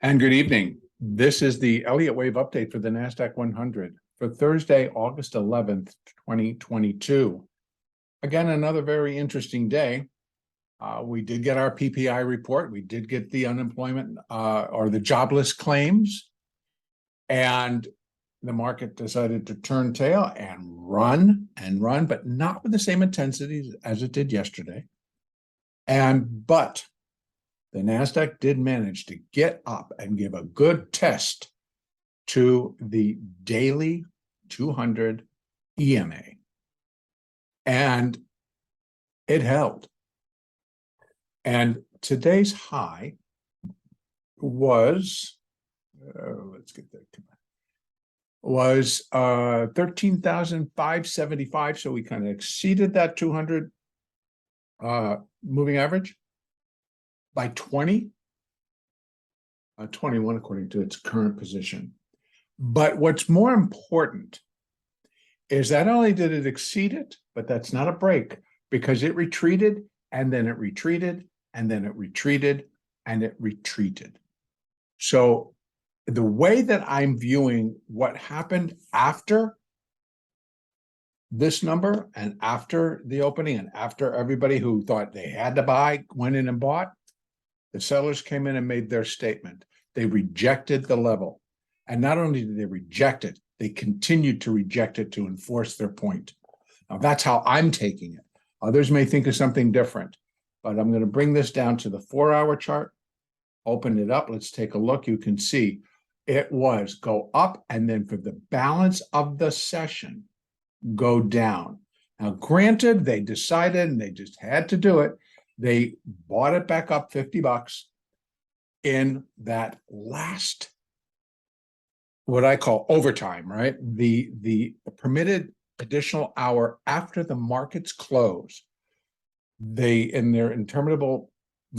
And good evening. This is the Elliott Wave update for the NASDAQ 100 for Thursday, August 11th, 2022. Again, another very interesting day. We did get our PPI report. We did get the unemployment or the jobless claims. And the market decided to turn tail and run, but not with the same intensity as it did yesterday. But the NASDAQ did manage to get up and give a good test to the daily 200 EMA. And it held. And today's high was, was 13,575. So we kind of exceeded that 200 moving average by 21 according to its current position. But what's more important is that not only did it exceed it, but that's not a break, because it retreated and then it retreated and then it retreated and it retreated. So the way that I'm viewing what happened after this number and after the opening and after everybody who thought they had to buy went in and bought, the sellers came in and made their statement. They rejected the level. And not only did they reject it, they continued to reject it to enforce their point. Now, that's how I'm taking it. Others may think of something different, but I'm going to bring this down to the 4-hour chart, open it up. Let's take a look. You can see it was go up and then for the balance of the session, go down. Now, granted, they decided and they just had to do it. They bought it back up $50 in that last, what I call overtime, right? The permitted additional hour after the markets close. They, in their interminable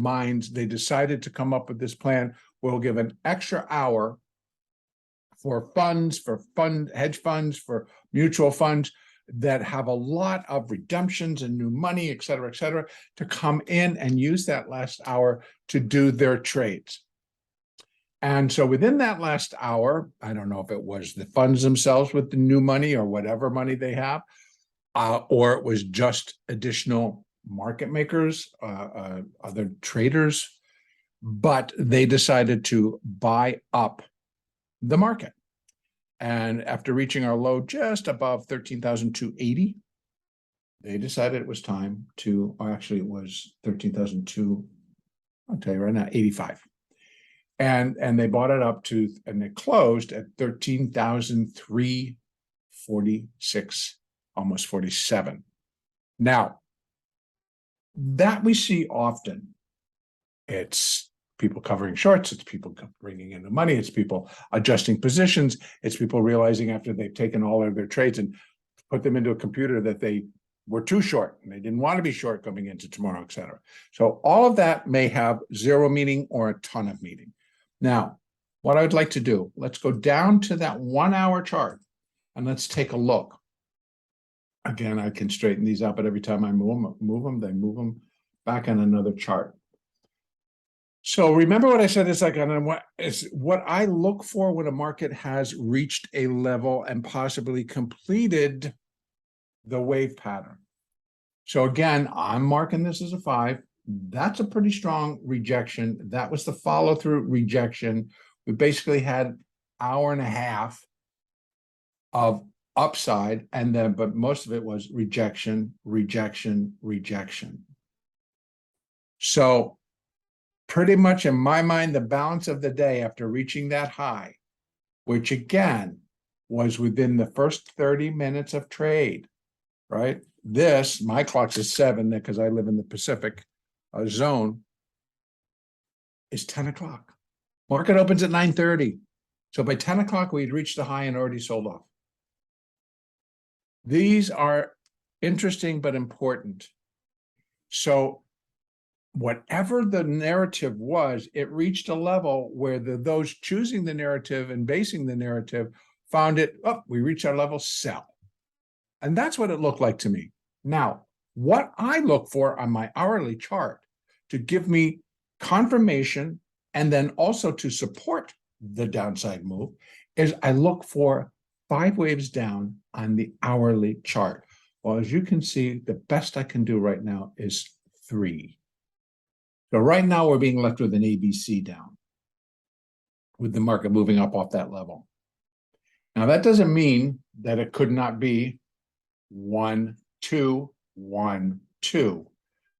minds, they decided to come up with this plan. We'll give an extra hour for funds, hedge funds, for mutual funds that have a lot of redemptions and new money, et cetera, to come in and use that last hour to do their trades. And so within that last hour, I don't know if it was the funds themselves with the new money or whatever money they have, or it was just additional market makers, other traders, but they decided to buy up the market. And after reaching our low just above 13,280, they decided it was time to, or actually it was 13,200, I'll tell you right now, 85. And they bought it up to, and it closed at 13,346, almost 47. Now, that we see often. It's people covering shorts, it's people bringing in the money, it's people adjusting positions, it's people realizing after they've taken all of their trades and put them into a computer that they were too short and they didn't want to be short coming into tomorrow, et cetera. So all of that may have zero meaning or a ton of meaning. Now, what I would like to do, let's go down to that 1-hour chart and let's take a look. Again, I can straighten these out, but every time I move them, they move them back on another chart. So remember what I said, it's like what I look for when a market has reached a level and possibly completed the wave pattern. So again, I'm marking this as a 5. That's a pretty strong rejection. That was the follow-through rejection. We basically had an hour and a half of upside, and then, but most of it was rejection. So pretty much in my mind, the balance of the day after reaching that high, which again was within the first 30 minutes of trade, right? This, my clock is 7 because I live in the Pacific zone, is 10 o'clock. Market opens at 9:30. So by 10 o'clock, we'd reached the high and already sold off. These are interesting but important. So whatever the narrative was, it reached a level where those choosing the narrative and basing the narrative found it, oh, we reached our level, sell. And that's what it looked like to me. Now, what I look for on my hourly chart to give me confirmation And then also to support the downside move is I look for 5 waves down on the hourly chart. Well, as you can see, the best I can do right now is 3. So right now we're being left with an ABC down, with the market moving up off that level. Now that doesn't mean that it could not be 1, 2, 1, 2.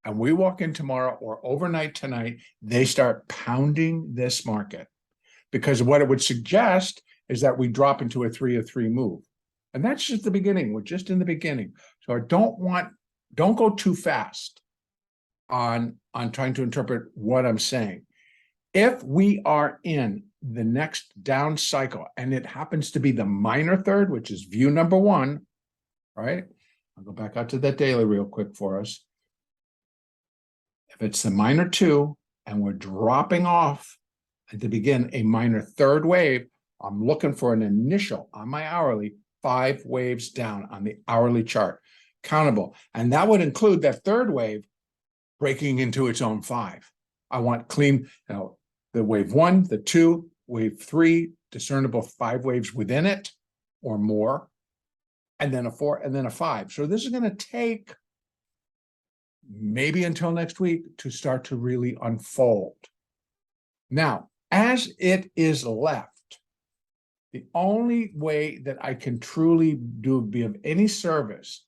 And we walk in tomorrow or overnight tonight, they start pounding this market, because what it would suggest is that we drop into a 3-3 move. And that's just the beginning. We're just in the beginning. So I don't go too fast on trying to interpret what I'm saying. If we are in the next down cycle and it happens to be the minor third, which is view number 1, right? I'll go back out to that daily real quick for us. If it's the minor 2 and we're dropping off and to begin a minor third wave, I'm looking for an initial on my hourly 5 waves down on the hourly chart, countable. And that would include that third wave breaking into its own 5. I want clean, the wave 1, the 2, wave 3, discernible 5 waves within it or more, and then a 4, and then a 5. So this is going to take maybe until next week to start to really unfold. Now, as it is left, the only way that I can truly be of any service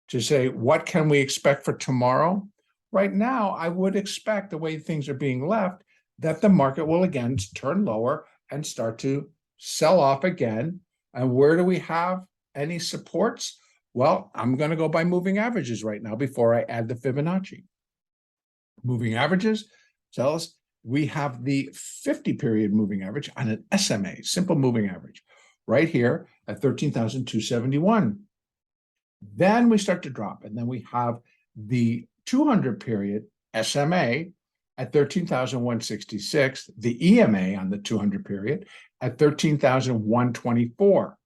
to say, what can we expect for tomorrow? Right now, I would expect the way things are being left, that the market will again turn lower and start to sell off again. And where do we have any supports? Well, I'm going to go by moving averages right now before I add the Fibonacci. Moving averages tell us we have the 50-period moving average on an SMA, simple moving average, right here at 13,271. Then we start to drop, and then we have the 200-period SMA at 13,166, the EMA on the 200-period at 13,124.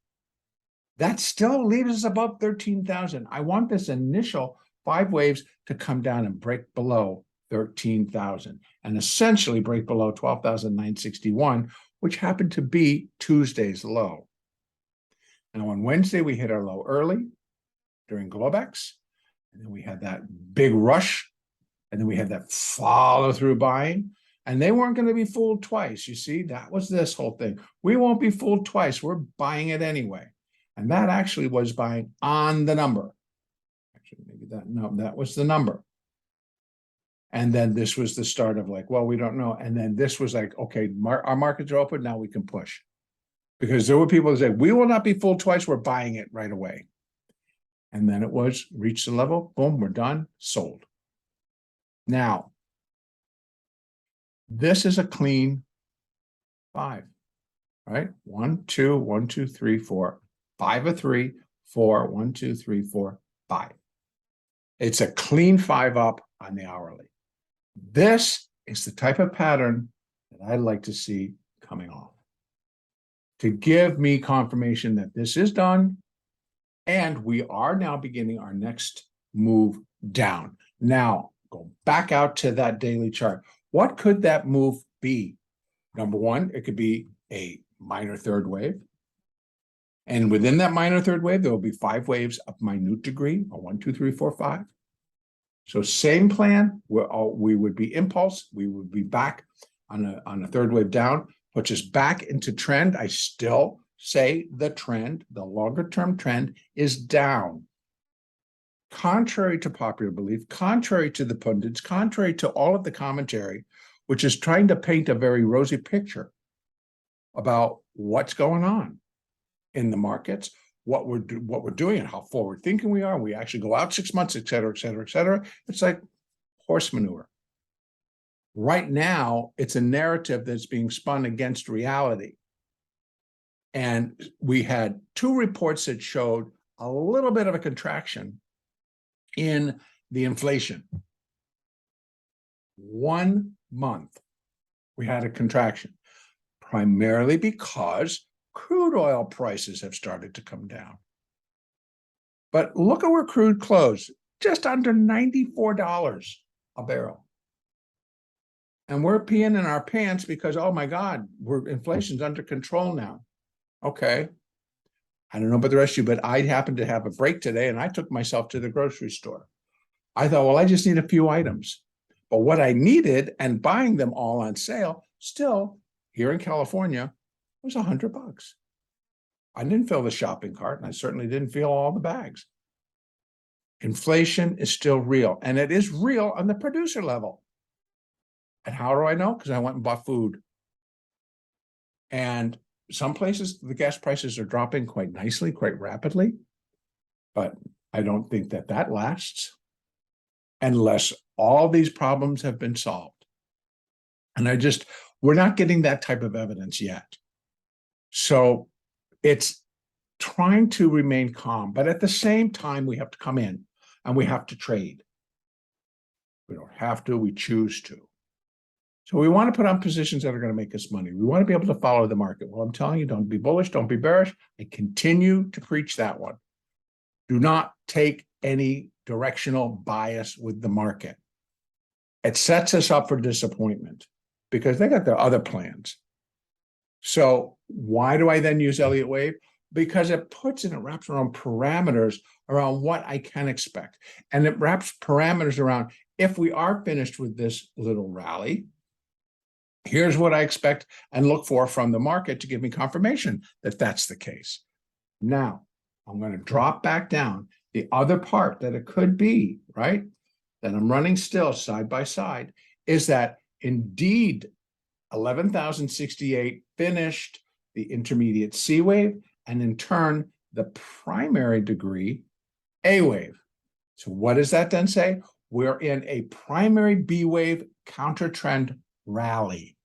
That still leaves us above 13,000. I want this initial 5 waves to come down and break below 13,000 and essentially break below 12,961, which happened to be Tuesday's low. Now on Wednesday, we hit our low early during Globex, and then we had that big rush, and then we had that follow through buying, and they weren't going to be fooled twice. You see, that was this whole thing. We won't be fooled twice. We're buying it anyway. And that actually was buying on the number. Actually, maybe that was the number. And then this was the start of like, well, we don't know. And then this was like, okay, our markets are open. Now we can push. Because there were people who said, we will not be fooled twice. We're buying it right away. And then it was reached the level. Boom, we're done. Sold. Now, this is a clean 5, right? 1, 2, 1, 2, 3, 4, 5 of 3, 4, 1, 2, 3, 4, 5. It's a clean 5 up on the hourly. This is the type of pattern that I'd like to see coming off to give me confirmation that this is done and we are now beginning our next move down. Now, go back out to that daily chart. What could that move be? Number 1, it could be a minor third wave. And within that minor third wave, there will be 5 waves of minute degree, a 1, 2, 3, 4, 5. So same plan, we would be impulse, we would be back on a third wave down, puts us back into trend. I still say the trend, the longer term trend is down. Contrary to popular belief, contrary to the pundits, contrary to all of the commentary, which is trying to paint a very rosy picture about what's going on in the markets, what we're doing and how forward thinking we are. We actually go out 6 months, et cetera, et cetera, et cetera. It's like horse manure. Right now, it's a narrative that's being spun against reality. And we had 2 reports that showed a little bit of a contraction in the inflation. 1 month, we had a contraction, primarily because crude oil prices have started to come down. But look at where crude closed, just under $94 a barrel. And we're peeing in our pants because, oh my God, inflation's under control now. Okay. I don't know about the rest of you, but I happened to have a break today and I took myself to the grocery store. I thought, well, I just need a few items. But what I needed and buying them all on sale, still here in California, was $100. I didn't fill the shopping cart, and I certainly didn't fill all the bags. Inflation is still real, and it is real on the producer level. And how do I know? Because I went and bought food. And some places, the gas prices are dropping quite nicely, quite rapidly. But I don't think that that lasts unless all these problems have been solved. And we're not getting that type of evidence yet. So it's trying to remain calm, but at the same time, we have to come in and we have to trade. We don't have to, we choose to. So we want to put on positions that are going to make us money. We want to be able to follow the market. Well, I'm telling you, don't be bullish, don't be bearish. I continue to preach that one. Do not take any directional bias with the market. It sets us up for disappointment because they got their other plans. So why do I then use Elliott wave? Because it wraps around parameters around what I can expect. And it wraps parameters around, if we are finished with this little rally, here's what I expect and look for from the market to give me confirmation that that's the case. Now, I'm going to drop back down. The other part that it could be, right, that I'm running still side by side, is that indeed 11,068 finished the intermediate C wave, and in turn, the primary degree A wave. So what does that then say? We're in a primary B wave countertrend rally.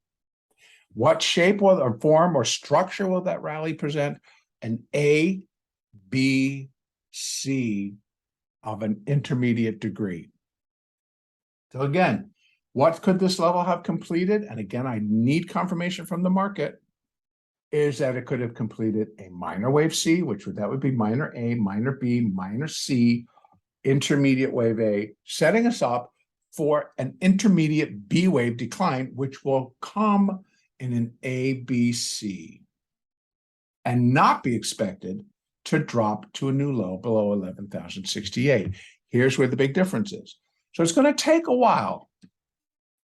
What shape will, or form or structure will that rally present? An A, B, C of an intermediate degree. So again, what could this level have completed? And again, I need confirmation from the market, is that it could have completed a minor wave C, that would be minor A, minor B, minor C, intermediate wave A, setting us up for an intermediate B wave decline, which will come in an ABC and not be expected to drop to a new low below 11,068. Here's where the big difference is. So it's going to take a while.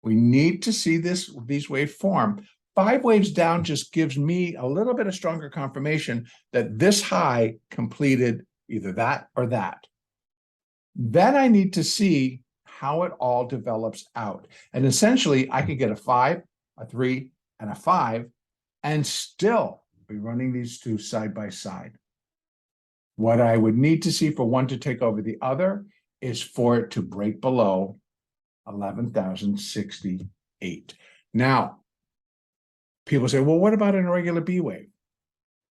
We need to see these waves form. 5 waves down just gives me a little bit of stronger confirmation that this high completed either that or that. Then I need to see how it all develops out. And essentially, I could get a 5, a 3, and a 5, and still be running these two side by side. What I would need to see for one to take over the other is for it to break below 11,068. Now, people say, well, what about an irregular B wave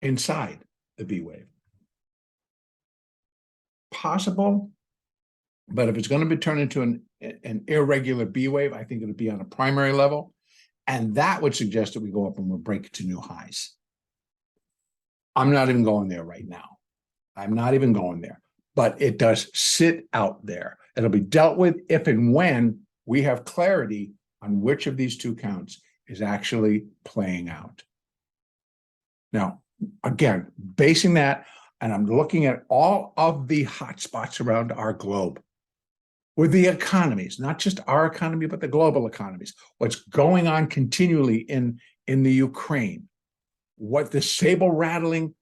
inside the B wave? Possible, but if it's going to be turned into an irregular B wave, I think it'll be on a primary level, and that would suggest that we go up and we'll break to new highs. I'm not even going there right now. I'm not even going there, but it does sit out there. It'll be dealt with if and when we have clarity on which of these two counts is actually playing out. Now, again, basing that, and I'm looking at all of the hotspots around our globe, with the economies, not just our economy, but the global economies, what's going on continually in the Ukraine, what the saber rattling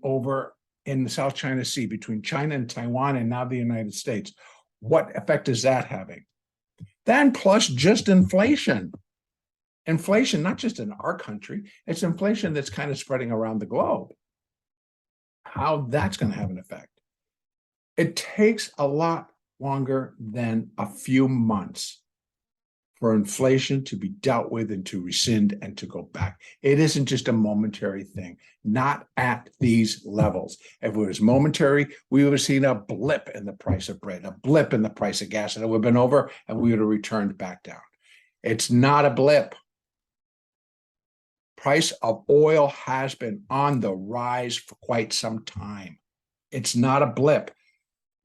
over in the South China Sea between China and Taiwan and now the United States. What effect is that having? Then plus just inflation. Inflation, not just in our country, it's inflation that's kind of spreading around the globe. How that's going to have an effect. It takes a lot longer than a few months for inflation to be dealt with and to rescind and to go back. It isn't just a momentary thing, not at these levels. If it was momentary, we would have seen a blip in the price of bread, a blip in the price of gas, and it would have been over and we would have returned back down. It's not a blip. Price of oil has been on the rise for quite some time. It's not a blip.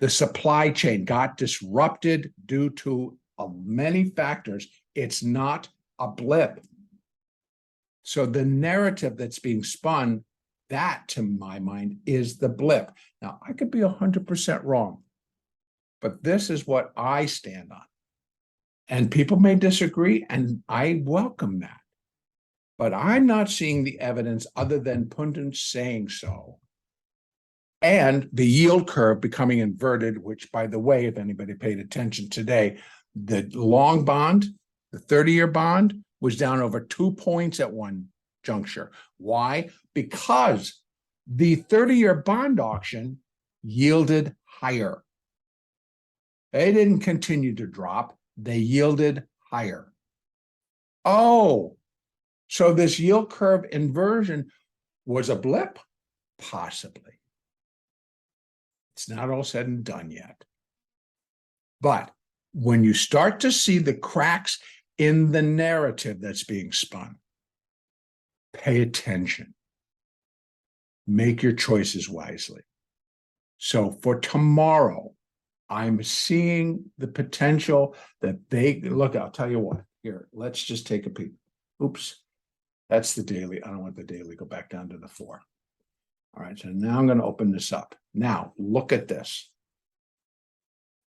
The supply chain got disrupted due to of many factors. It's not a blip. So the narrative that's being spun, that to my mind is the blip. Now, I could be 100% wrong, but this is what I stand on. And people may disagree, and I welcome that. But I'm not seeing the evidence other than pundits saying so. And the yield curve becoming inverted, which, by the way, if anybody paid attention today, the long bond, the 30-year bond, was down over 2 points at one juncture. Why? Because the 30-year bond auction yielded higher. They didn't continue to drop. They yielded higher. Oh, so this yield curve inversion was a blip? Possibly. It's not all said and done yet. But when you start to see the cracks in the narrative that's being spun, pay attention. Make your choices wisely. So for tomorrow, I'm seeing the potential that they look. I'll tell you what. Here, let's just take a peek. Oops, that's the daily. I don't want the daily. Go back down to the 4. All right, so now I'm going to open this up. Now, look at this.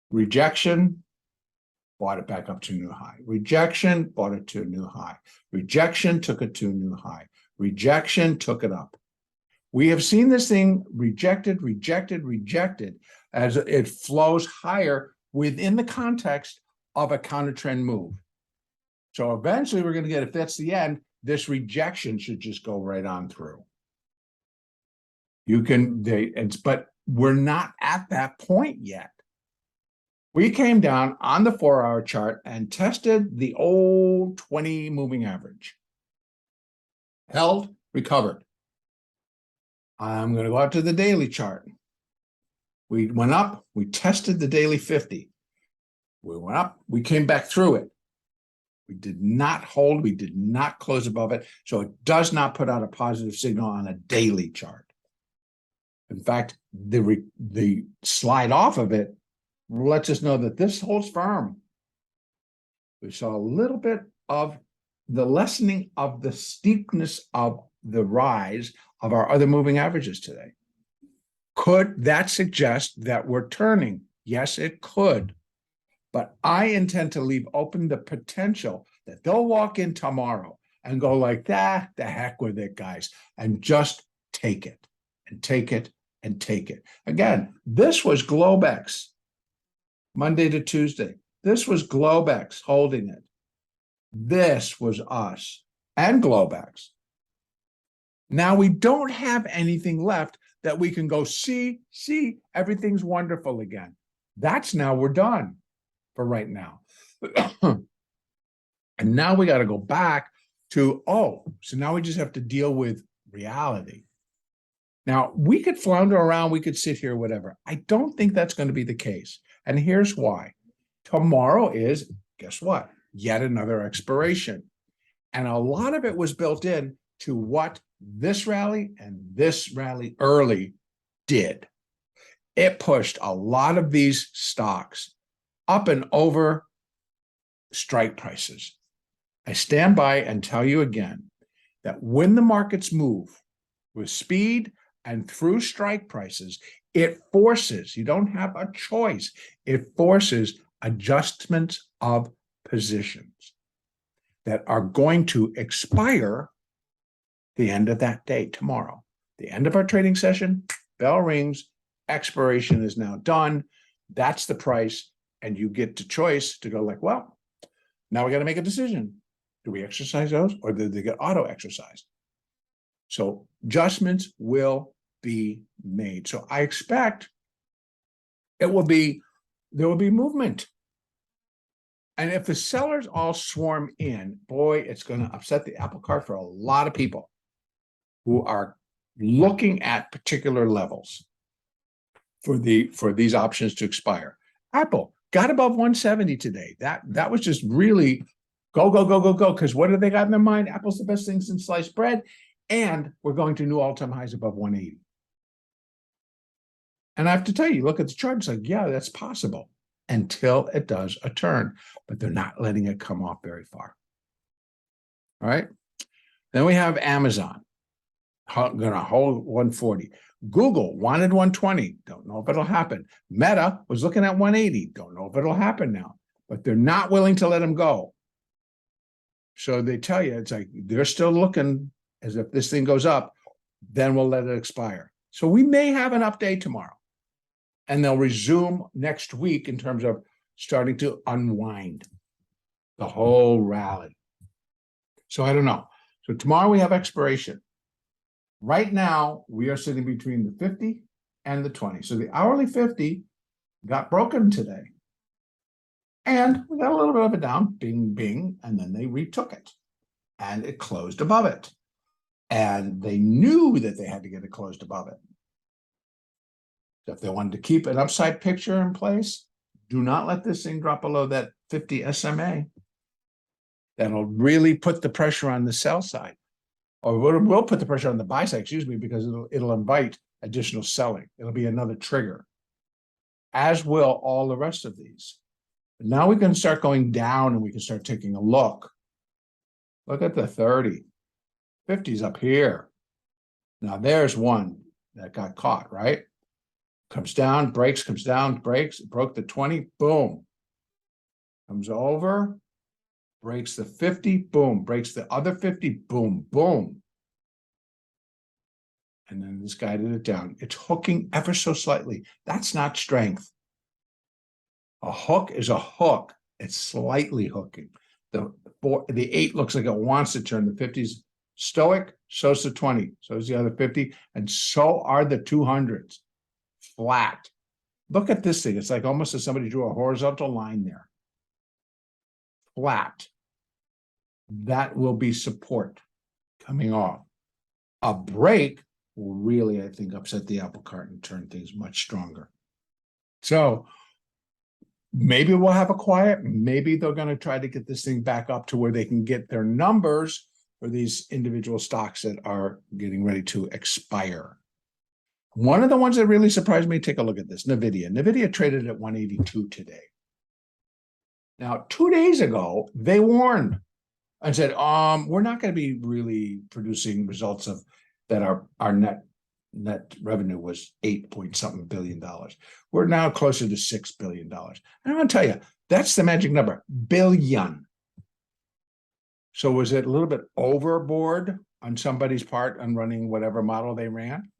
Rejection, bought it back up to a new high. Rejection, bought it to a new high. Rejection, took it to a new high. Rejection, took it up. We have seen this thing rejected, rejected, rejected as it flows higher within the context of a counter trend move. So eventually we're going to get, if that's the end, this rejection should just go right on through. You can, but we're not at that point yet. We came down on the 4-hour chart and tested the old 20 moving average. Held, recovered. I'm going to go out to the daily chart. We went up, we tested the daily 50. We went up, we came back through it. We did not hold, we did not close above it. So it does not put out a positive signal on a daily chart. In fact, the slide off of it lets us know that this holds firm. We saw a little bit of the lessening of the steepness of the rise of our other moving averages today. Could that suggest that we're turning? Yes, it could. But I intend to leave open the potential that they'll walk in tomorrow and go like that, the heck with it, guys, and just take it and take it and take it. Again, this was Globex, Monday to Tuesday. This was Globex holding it. This was us and Globex. Now we don't have anything left that we can go, see, everything's wonderful again. That's now we're done for right now. And now we got to go back to, so now we just have to deal with reality. Now, we could flounder around, we could sit here, whatever. I don't think that's going to be the case. And here's why. Tomorrow is, guess what? Yet another expiration. And a lot of it was built in to what this rally and this rally early did. It pushed a lot of these stocks up and over strike prices. I stand by and tell you again that when the markets move with speed and through strike prices, it forces, you don't have a choice, it forces adjustments of positions that are going to expire the end of that day tomorrow. The end of our trading session, bell rings, expiration is now done. That's the price. And you get the choice to go like, well, now we got to make a decision. Do we exercise those or do they get auto exercised? So adjustments will be made. So I expect there will be movement. And if the sellers all swarm in, boy, it's going to upset the apple cart for a lot of people who are looking at particular levels for these options to expire. Apple got above 170 today. That was just really go, because what do they got in their mind? Apple's the best thing since sliced bread, and we're going to new all-time highs above 180. And I have to tell you, look at the chart, it's like, yeah, that's possible. until it does a turn, but they're not letting it come off very far. All right. Then we have Amazon, going to hold 140. Google wanted 120. Don't know if it'll happen. Meta was looking at 180. Don't know if it'll happen now, but they're not willing to let them go. So they tell you, it's like they're still looking as if this thing goes up, then we'll let it expire. So we may have an update tomorrow, and they'll resume next week in terms of starting to unwind the whole rally. So I don't know. So tomorrow we have expiration. Right now, we are sitting between the 50 and the 20. So the hourly 50 got broken today. And we got a little bit of a down, bing, bing, and then they retook it. And it closed above it. And they knew that they had to get it closed above it. So if they wanted to keep an upside picture in place, do not let this thing drop below that 50 SMA. That'll really put the pressure on the sell side. Or will put the pressure on the buy side, excuse me, because it'll invite additional selling. It'll be another trigger, as will all the rest of these. But now we can start going down and we can start taking a look. Look at the 30. 50's up here. Now there's one that got caught, right? Comes down, breaks, comes down, breaks, broke the 20, boom. Comes over, breaks the 50, boom, breaks the other 50, boom, boom. And then this guy did it down. It's hooking ever so slightly. That's not strength. A hook is a hook. It's slightly hooking. The 8 looks like it wants to turn. The 50's stoic, so's the 20, so's the other 50, and so are the 200s. Flat. Look at this thing. It's like almost as somebody drew a horizontal line there. Flat. That will be support coming off. A break will really, I think, upset the apple cart and turn things much stronger. So maybe we'll have a quiet. Maybe they're going to try to get this thing back up to where they can get their numbers for these individual stocks that are getting ready to expire. One of the ones that really surprised me, take a look at this, NVIDIA. NVIDIA traded at 182 today. Now, 2 days ago, they warned and said, we're not going to be really producing results of that our net revenue was $8-point-something billion. We're now closer to $6 billion. And I'm going to tell you, that's the magic number, billion. So was it a little bit overboard on somebody's part on running whatever model they ran?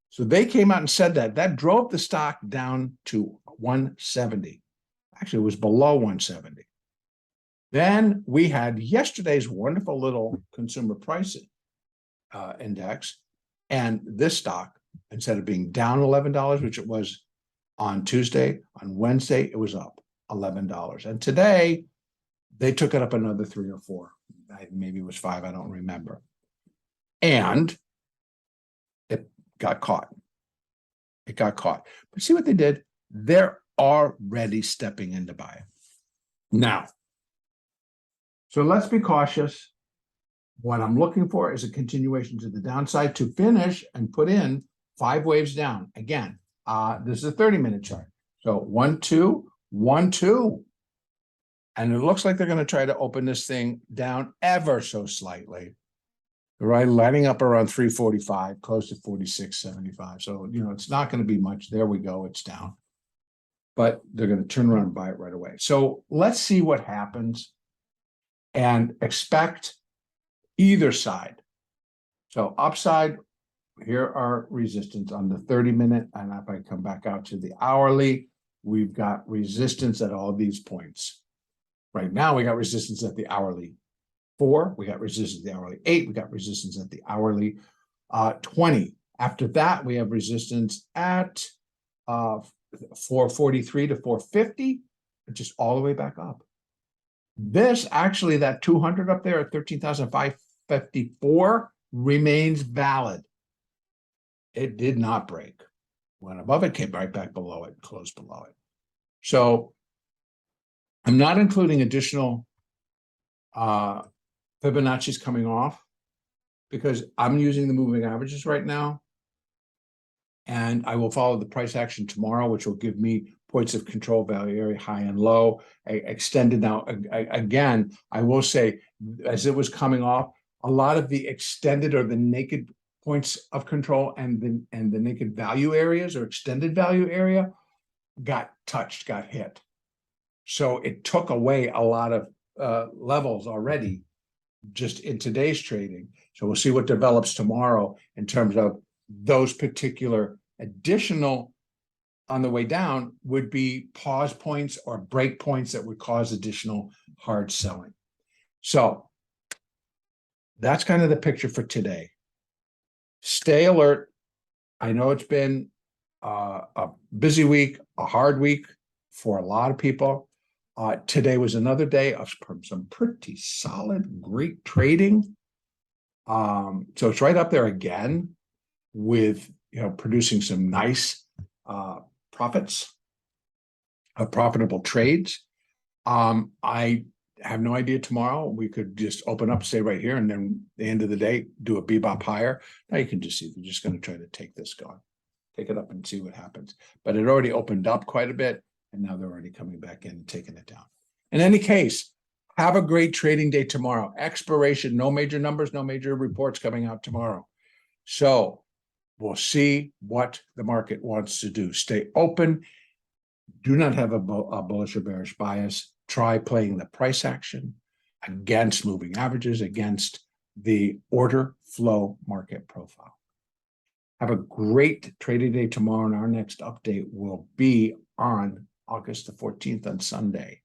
So they came out and said that drove the stock down to 170. Actually, it was below 170. Then we had yesterday's wonderful little consumer price index, and this stock, instead of being down $11, which it was on Tuesday, on Wednesday, it was up $11. And today, they took it up another 3 or 4. Maybe it was 5, I don't remember. And it got caught. It got caught. But see what they did? They're already stepping in to buy it. Now, so let's be cautious. What I'm looking for is a continuation to the downside to finish and put in 5 waves down. Again, this is a 30-minute chart. So 1, 2, 1, 2. And it looks like they're going to try to open this thing down ever so slightly. Right, lighting up around 345, close to 46.75. So, it's not going to be much. There we go. It's down. But they're going to turn around and buy it right away. So let's see what happens and expect either side. So upside, here are resistance on the 30-minute. And if I come back out to the hourly, we've got resistance at all these points. Right now, we got resistance at the hourly 4, we got resistance at the hourly 8, we got resistance at the hourly 20. After that, we have resistance at 443 to 450, just all the way back up. This actually, that 200 up there at 13,554 remains valid. It did not break. Went above it, came right back below it, closed below it. So I'm not including additional Fibonacci's coming off because I'm using the moving averages right now. And I will follow the price action tomorrow, which will give me points of control value area, high and low, extended. Now, again, I will say, as it was coming off, a lot of the extended or the naked points of control and the naked value areas or extended value area got touched, got hit. So it took away a lot of levels already just in today's trading. So we'll see what develops tomorrow in terms of those particular additional on the way down would be pause points or break points that would cause additional hard selling. So that's kind of the picture for today. Stay alert. I know it's been a busy week, a hard week for a lot of people. Today was another day of some pretty solid, great trading. So it's right up there again with, producing some nice profits, profitable trades. I have no idea tomorrow. We could just open up, stay right here, and then the end of the day, do a bebop higher. Now you can just see they're just going to try to take this going, take it up and see what happens. But it already opened up quite a bit, and now they're already coming back in and taking it down. In any case, have a great trading day tomorrow. Expiration, no major numbers, no major reports coming out tomorrow. So we'll see what the market wants to do. Stay open. Do not have a bullish or bearish bias. Try playing the price action against moving averages, against the order flow market profile. Have a great trading day tomorrow, and our next update will be on August the 14th on Sunday.